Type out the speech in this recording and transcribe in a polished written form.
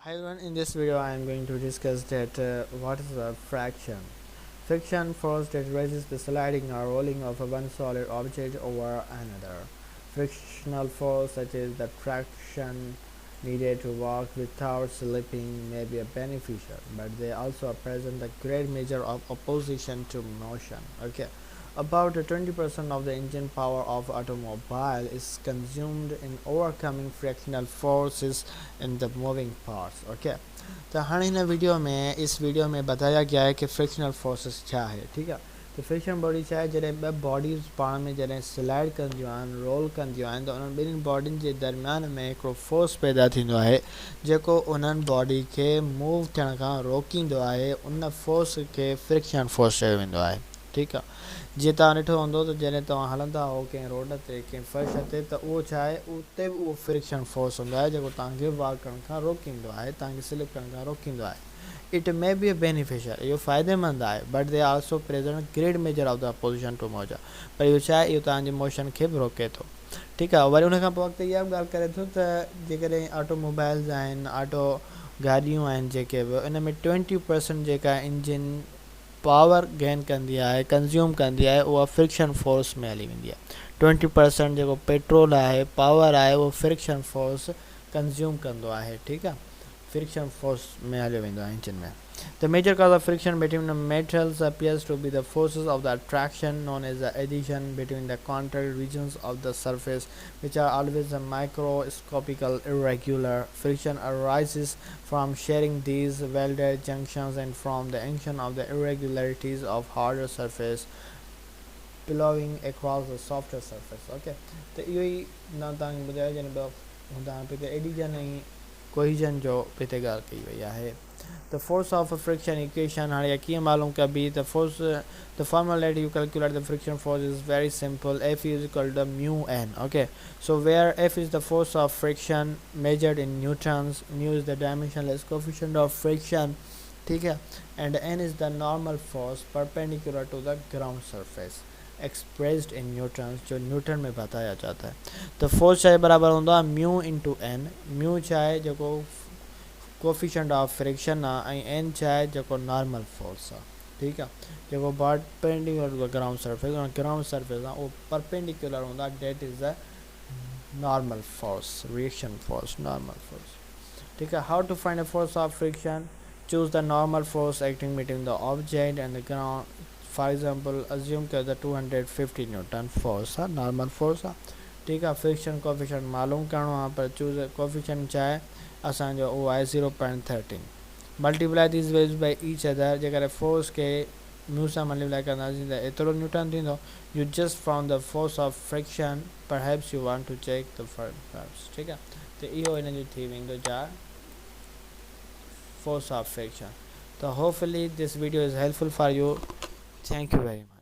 Hi everyone, in this video I am going to discuss that what is a friction. Friction force that raises the sliding or rolling of one solid object over another. Frictional force such as the traction needed to walk without slipping may be beneficial, but they also present a great measure of opposition to motion. Okay. About 20% of the engine power of automobile is consumed in overcoming frictional forces in the moving parts. Okay. तो हाणे हिन video में बताया गया है कि frictional forces छा है, ठीक है। तो फ्रिक्शन बॉडी छा है, जॾहिं ॿ बॉडीज़ पाण में जॾहिं स्लाइड कंदियूं आहिनि, रोल कंदियूं आहिनि, त उन्हनि ॿिन्हिनि बॉडियुनि जे दरमियान में हिकिड़ो फोर्स पैदा थींदो आहे जेको उन्हनि बॉडी खे मूव थियण खां रोकींदो आहे। उन फोर्स खे फ्रिक्शन फोर्स चयो वेंदो आहे, ठीकु आहे। जीअं तव्हां ॾिठो हूंदो त जॾहिं तव्हां हलंदा हो कंहिं रोड ते, कंहिं फर्श ते, त उहो छा आहे, उते बि उहो फ्रिक्शन फोर्स हूंदो आहे जेको तव्हांखे वॉक करण खां रोकींदो आहे, तव्हांखे स्लिप करण खां रोकींदो आहे। इट मे बी बेनिफिशियल, इहो फ़ाइदेमंद आहे, but they also present great major of the opposition to motion. पर इहो छा आहे, इहो तव्हांजे मोशन खे बि रोके थो, ठीकु आहे। वरी उनखां पोइ अॻिते इहा बि ॻाल्हि करे थो त जेकॾहिं ऑटोमोबाइल्स आहिनि, ऑटो गाॾियूं आहिनि, जेके बि इन में 20% जेका इंजन पावर गेन कंदी आहे, कंज़्यूम कंदी आहे, उहा फ्रिक्शन फोर्स में हली वेंदी आहे। 20% जेको पेट्रोल आहे, पावर आहे, उहो फ्रिक्शन फोर्स कंज़्यूम कंदो आहे, ठीकु आहे। फ्रिक्शन फोर्स में हलियो वेंदो आहे इंजन में। The major cause of friction between the metals appears to be the forces of the attraction known as the adhesion between the contact regions of the surface, which are always microscopical irregular. Friction arises from sharing these welded junctions and from the action of the irregularities of harder surface blowing across the softer surface. Okay, तो इहो ई ना तव्हांखे ॿुधायो जन हूंदा पिते एडिजन ऐं cohesion जो पिते ॻाल्हि कई वई आहे। The force of a friction equation हाणे कीअं मालूम कबी, the formula that you calculate the friction force is very simple. F is equal to mu n. Okay, so where F is the force of friction measured in newtons, mu is the dimensionless coefficient of friction, ठीक है, and n is the normal force perpendicular to the ground surface expressed in newtons, जो Newton में बताया जाता है। तो force चाहे बराबर होंदा म्यू इंटू एन। म्यू चाहे जेको कोफिशेंट ऑफ फ्रिक्शन आहे ऐं एन चाहे जेको नॉर्मल फोर्स आहे, ठीकु आहे, जेको perpendicular to the ground surface, ground surface आहे उहो परपेंडिकुलर हूंदा, that is the normal force, reaction force, normal force, ठीकु आहे। How to find a force of friction? Choose the normal force acting between the object and the ground. For example assume कयो त 250 newton force आहे, normal force आहे, ठीकु आहे। Friction coefficient मालूम करिणो आहे, पर चूज़ कोफिशेंट छा आहे असांजो, उहो आहे 0.13। Multiply this values by each other, जेकॾहिं फोर्स खे म्यू सां मल्टीप्लाई कंदासीं त एतिरो न्यूटन थींदो। You just found the force of friction, perhaps you want to check the first, ठीकु आहे। त इहो हिन जो थी वेंदो छा, फोर्स ऑफ फ्रिक्शन। तो hopefully this video is helpful for you. Thank you very much.